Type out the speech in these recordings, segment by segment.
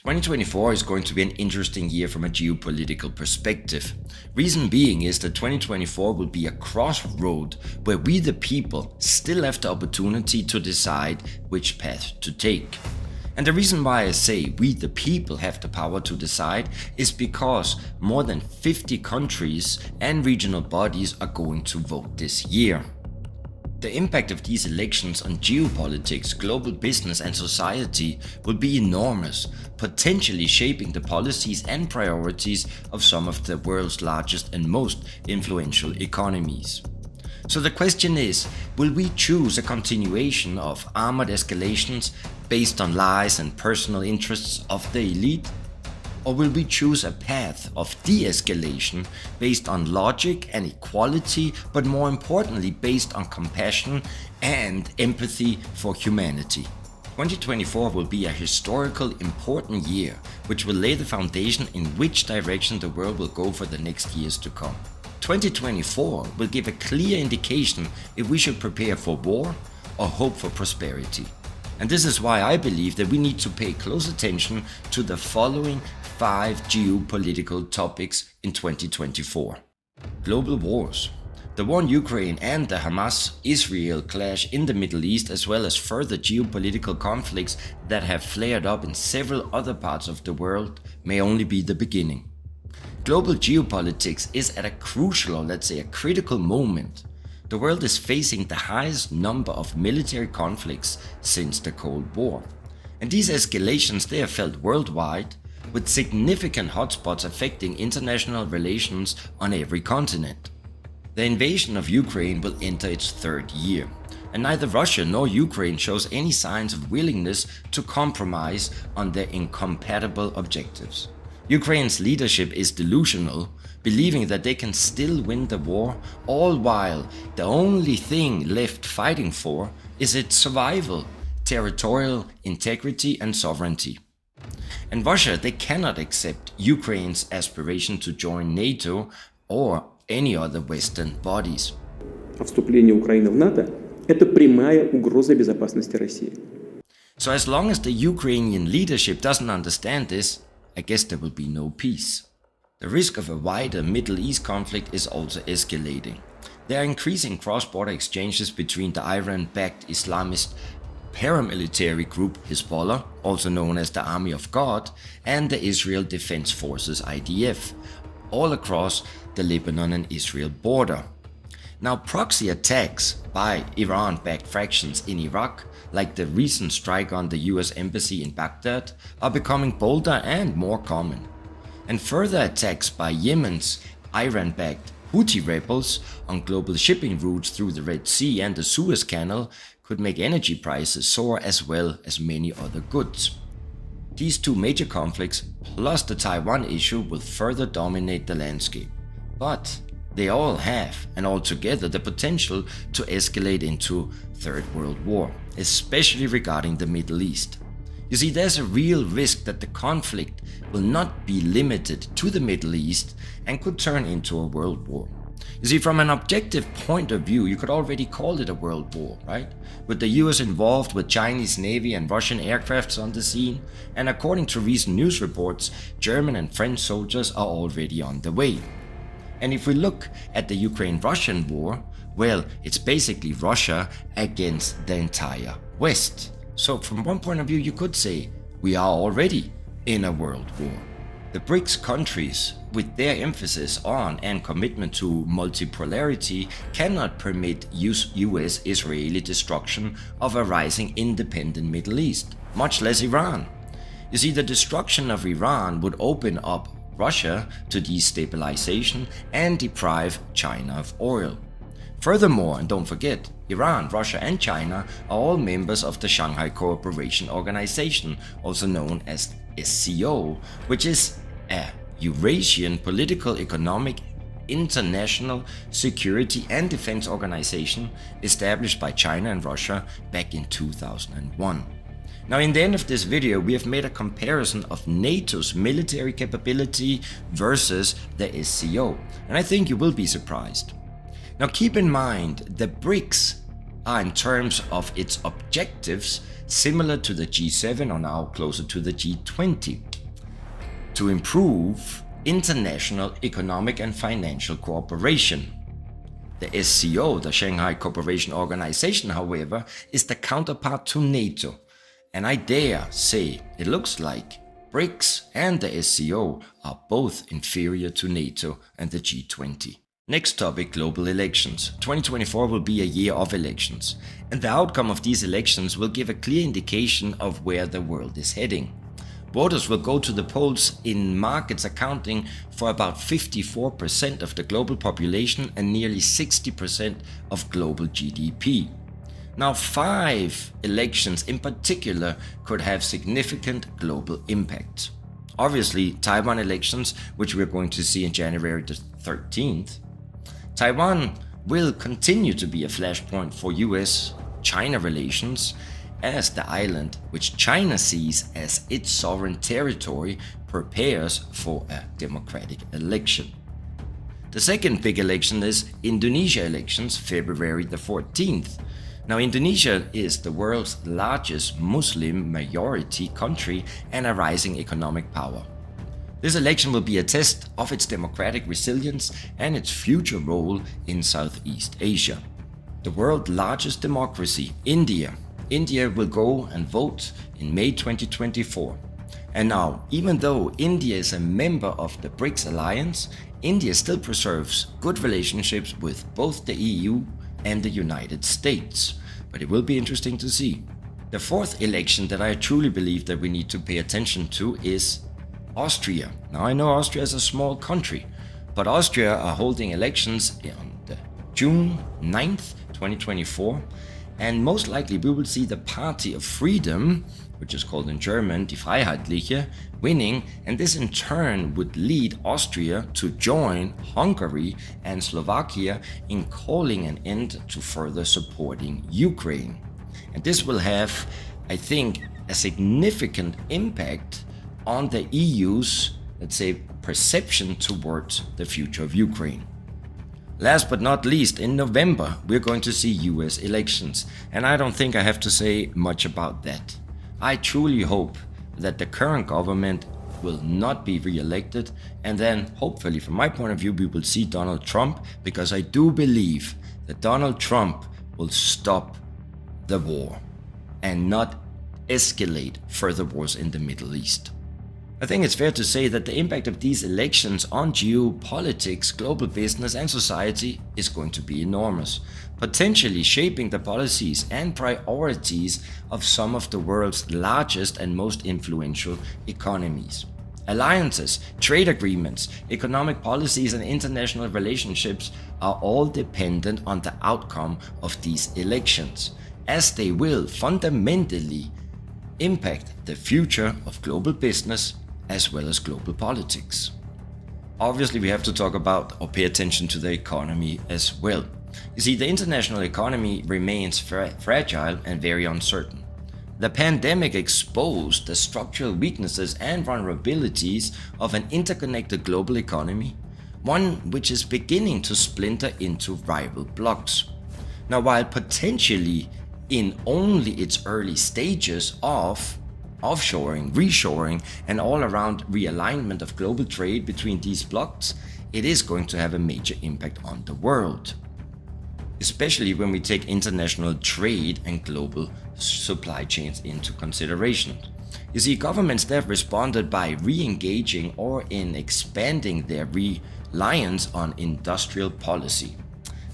2024 is going to be an interesting year from a geopolitical perspective. Reason being is that 2024 will be a crossroad where we the people still have the opportunity to decide which path to take. And the reason why I say we the people have the power to decide is because more than 50 countries and regional bodies are going to vote this year. The impact of these elections on geopolitics, global business and society will be enormous, potentially shaping the policies and priorities of some of the world's largest and most influential economies. So the question is, will we choose a continuation of armored escalations based on lies and personal interests of the elite? Or will we choose a path of de-escalation based on logic and equality, but more importantly based on compassion and empathy for humanity? 2024 will be a historical important year, which will lay the foundation in which direction the world will go for the next years to come. 2024 will give a clear indication if we should prepare for war or hope for prosperity. And this is why I believe that we need to pay close attention to the following 5 geopolitical topics in 2024. Global wars. The war in Ukraine and the Hamas-Israel clash in the Middle East, as well as further geopolitical conflicts that have flared up in several other parts of the world, may only be the beginning. Global geopolitics is at a crucial, or let's say a critical moment. The world is facing the highest number of military conflicts since the Cold War. And these escalations, they are felt worldwide, with significant hotspots affecting international relations on every continent. The invasion of Ukraine will enter its 3rd year, and neither Russia nor Ukraine shows any signs of willingness to compromise on their incompatible objectives. Ukraine's leadership is delusional, believing that they can still win the war, all while the only thing left fighting for is its survival, territorial integrity and sovereignty. And Russia, they cannot accept Ukraine's aspiration to join NATO or any other Western bodies. Вступление Украины в НАТО – это прямая угроза безопасности России. So as long as the Ukrainian leadership doesn't understand this, I guess there will be no peace. The risk of a wider Middle East conflict is also escalating. There are increasing cross-border exchanges between the Iran-backed Islamist paramilitary group Hezbollah, also known as the Army of God, and the Israel Defense Forces IDF, all across the Lebanon and Israel border. Now, proxy attacks by Iran-backed fractions in Iraq, like the recent strike on the US embassy in Baghdad, are becoming bolder and more common. And further attacks by Yemen's Iran-backed Houthi rebels on global shipping routes through the Red Sea and the Suez Canal could make energy prices soar, as well as many other goods. These 2 major conflicts, plus the Taiwan issue, will further dominate the landscape. But they all have, and altogether, the potential to escalate into 3rd World War, especially regarding the Middle East. You see, there's a real risk that the conflict will not be limited to the Middle East and could turn into a world war. You see, from an objective point of view, you could already call it a world war, right? With the US involved, with Chinese Navy and Russian aircrafts on the scene, and according to recent news reports, German and French soldiers are already on the way. And if we look at the Ukraine-Russian war, well, it's basically Russia against the entire West. So from one point of view, you could say we are already in a world war. The BRICS countries, with their emphasis on and commitment to multipolarity, cannot permit US-Israeli destruction of a rising independent Middle East, much less Iran. You see, the destruction of Iran would open up Russia to destabilization and deprive China of oil. Furthermore, and don't forget, Iran, Russia and China are all members of the Shanghai Cooperation Organization, also known as SCO, which is a Eurasian political, economic, international security and defense organization established by China and Russia back in 2001. Now, in the end of this video, we have made a comparison of NATO's military capability versus the SCO, and I think you will be surprised. Now, keep in mind, the BRICS are, in terms of its objectives, similar to the G7 or now closer to the G20. to improve international economic and financial cooperation. The SCO, the Shanghai Cooperation Organization, however, is the counterpart to NATO, and I dare say it looks like BRICS and the SCO are both inferior to NATO and the G20. Next topic, global elections. 2024 will be a year of elections, and the outcome of these elections will give a clear indication of where the world is heading. Voters will go to the polls in markets accounting for about 54% of the global population and nearly 60% of global GDP. Now, 5 elections in particular could have significant global impact. Obviously, Taiwan elections, which we're going to see in January the 13th. Taiwan will continue to be a flashpoint for US-China relations, as the island, which China sees as its sovereign territory, prepares for a democratic election. The second big election is Indonesia elections, February the 14th. Now, Indonesia is the world's largest Muslim majority country and a rising economic power. This election will be a test of its democratic resilience and its future role in Southeast Asia. The world's largest democracy, India will go and vote in May 2024. And now, even though India is a member of the BRICS alliance, India still preserves good relationships with both the EU and the United States. But it will be interesting to see. The fourth election that I truly believe that we need to pay attention to is Austria. Now, I know Austria is a small country, but Austria are holding elections on June 9th, 2024. And most likely we will see the Party of Freedom, which is called in German Die Freiheitliche, winning, and this in turn would lead Austria to join Hungary and Slovakia in calling an end to further supporting Ukraine. And this will have, I think, a significant impact on the EU's, let's say, perception towards the future of Ukraine. Last but not least, in November, we're going to see US elections, and I don't think I have to say much about that. I truly hope that the current government will not be re-elected, and then hopefully, from my point of view, we will see Donald Trump, because I do believe that Donald Trump will stop the war and not escalate further wars in the Middle East. I think it's fair to say that the impact of these elections on geopolitics, global business and society is going to be enormous, potentially shaping the policies and priorities of some of the world's largest and most influential economies. Alliances, trade agreements, economic policies and international relationships are all dependent on the outcome of these elections, as they will fundamentally impact the future of global business as well as global politics. Obviously, we have to talk about or pay attention to the economy as well. You see, the international economy remains fragile and very uncertain. The pandemic exposed the structural weaknesses and vulnerabilities of an interconnected global economy, one which is beginning to splinter into rival blocs. Now, while potentially in only its early stages of offshoring, reshoring, and all-around realignment of global trade between these blocs, it is going to have a major impact on the world, especially when we take international trade and global supply chains into consideration. You see, governments that have responded by re-engaging or in expanding their reliance on industrial policy.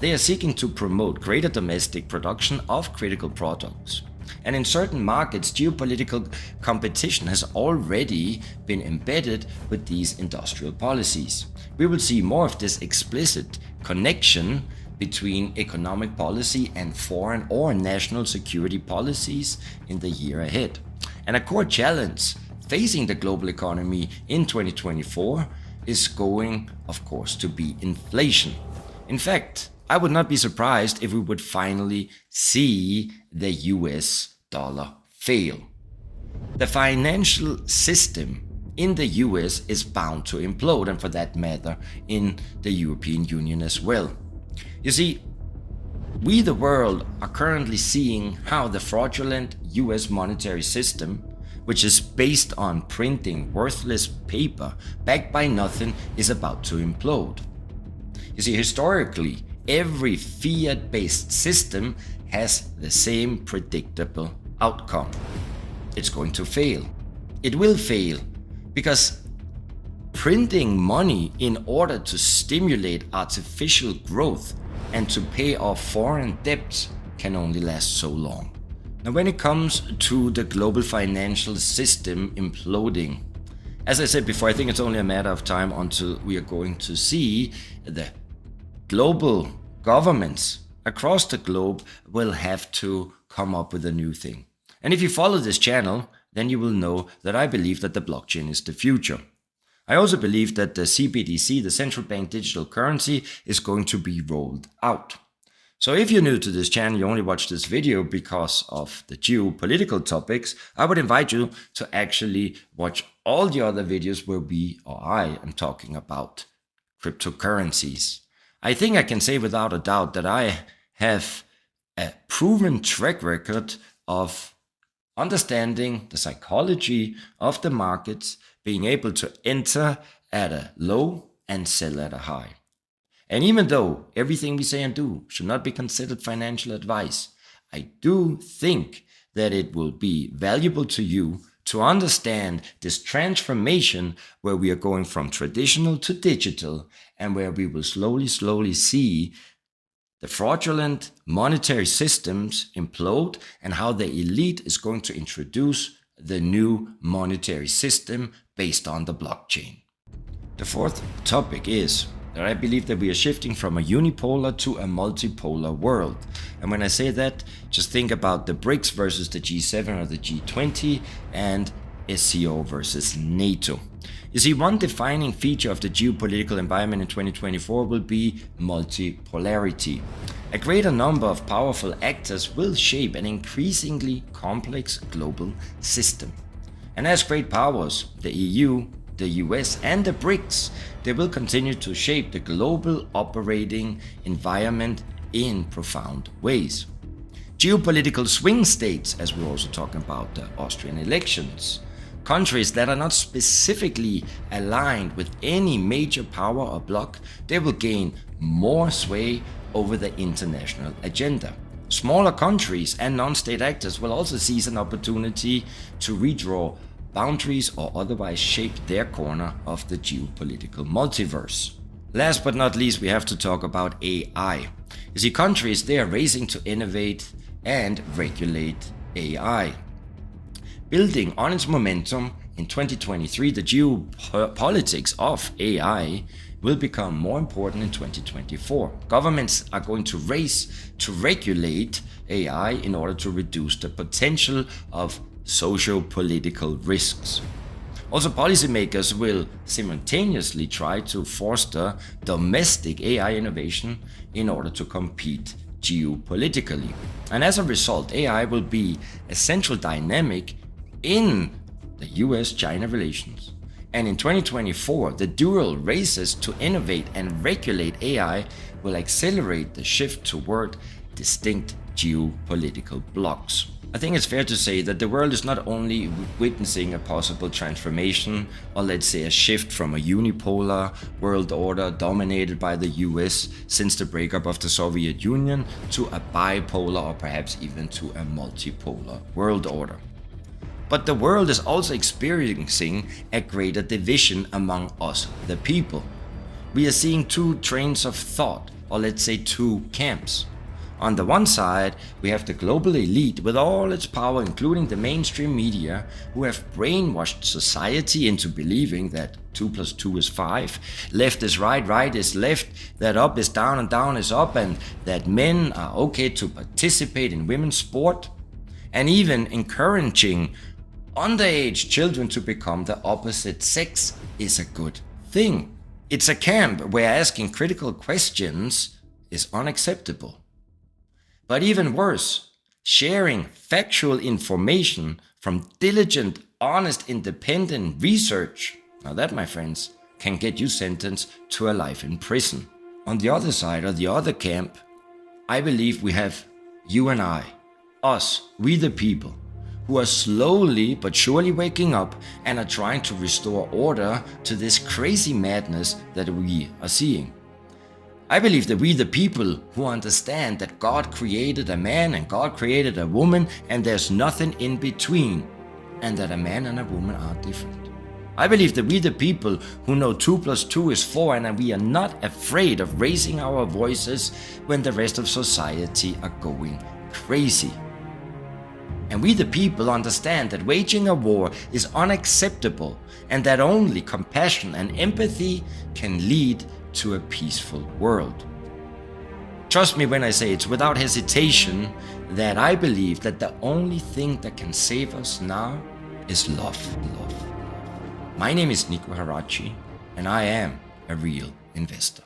They are seeking to promote greater domestic production of critical products. And in certain markets, geopolitical competition has already been embedded with these industrial policies. We will see more of this explicit connection between economic policy and foreign or national security policies in the year ahead. And a core challenge facing the global economy in 2024 is going, of course, to be inflation. In fact, I would not be surprised if we would finally see the US dollar fail. The financial system in the US is bound to implode, and for that matter, in the European Union as well. You see, we the world are currently seeing how the fraudulent US monetary system, which is based on printing worthless paper backed by nothing, is about to implode. You see, historically, every fiat-based system has the same predictable outcome. It's going to fail. It will fail because printing money in order to stimulate artificial growth and to pay off foreign debts can only last so long. Now, when it comes to the global financial system imploding, as I said before, I think it's only a matter of time until we are going to see the global governments across the globe will have to come up with a new thing. And if you follow this channel, then you will know that I believe that the blockchain is the future. I also believe that the CBDC, the central bank digital currency, is going to be rolled out. So if you're new to this channel, you only watch this video because of the geopolitical topics, I would invite you to actually watch all the other videos where I am talking about cryptocurrencies. I think I can say without a doubt that I have a proven track record of understanding the psychology of the markets, being able to enter at a low and sell at a high. And even though everything we say and do should not be considered financial advice, I do think that it will be valuable to you to understand this transformation where we are going from traditional to digital and where we will slowly see the fraudulent monetary systems implode and how the elite is going to introduce the new monetary system based on the blockchain. The fourth topic is that I believe that we are shifting from a unipolar to a multipolar world. And when I say that, just think about the BRICS versus the G7 or the G20 and SCO versus NATO. You see, one defining feature of the geopolitical environment in 2024 will be multipolarity. A greater number of powerful actors will shape an increasingly complex global system. And as great powers, the EU, the US and the BRICS, they will continue to shape the global operating environment in profound ways. Geopolitical swing states, as we're also talking about the Austrian elections, countries that are not specifically aligned with any major power or bloc, they will gain more sway over the international agenda. Smaller countries and non-state actors will also seize an opportunity to redraw boundaries or otherwise shape their corner of the geopolitical multiverse. Last but not least, we have to talk about AI. You see, countries, they are racing to innovate and regulate AI. Building on its momentum, in 2023, the geopolitics of AI will become more important in 2024. Governments are going to race to regulate AI in order to reduce the potential of socio-political risks. Also, policymakers will simultaneously try to foster domestic AI innovation in order to compete geopolitically. And as a result, AI will be a central dynamic in the US-China relations. And in 2024, the dual races to innovate and regulate AI will accelerate the shift toward distinct geopolitical blocs. I think it's fair to say that the world is not only witnessing a possible transformation, or let's say a shift from a unipolar world order dominated by the US since the breakup of the Soviet Union to a bipolar or perhaps even to a multipolar world order. But the world is also experiencing a greater division among us, the people. We are seeing two trains of thought, or let's say two camps. On the one side, we have the global elite with all its power, including the mainstream media, who have brainwashed society into believing that 2 + 2 is 5, left is right, right is left, that up is down and down is up, and that men are okay to participate in women's sport, and even encouraging underage children to become the opposite sex is a good thing. It's a camp where asking critical questions is unacceptable. But even worse, sharing factual information from diligent, honest, independent research, now that, my friends, can get you sentenced to a life in prison. On the other side, or the other camp, I believe we have you and I, us, we the people, who are slowly but surely waking up and are trying to restore order to this crazy madness that we are seeing. I believe that we, the people who understand that God created a man and God created a woman and there's nothing in between, and that a man and a woman are different. I believe that we, the people who know 2 + 2 is 4, and we are not afraid of raising our voices when the rest of society are going crazy. And we, the people, understand that waging a war is unacceptable and that only compassion and empathy can lead to a peaceful world. Trust me when I say it's without hesitation that I believe that the only thing that can save us now is love. My name is Nico Harachi, and I am a real investor.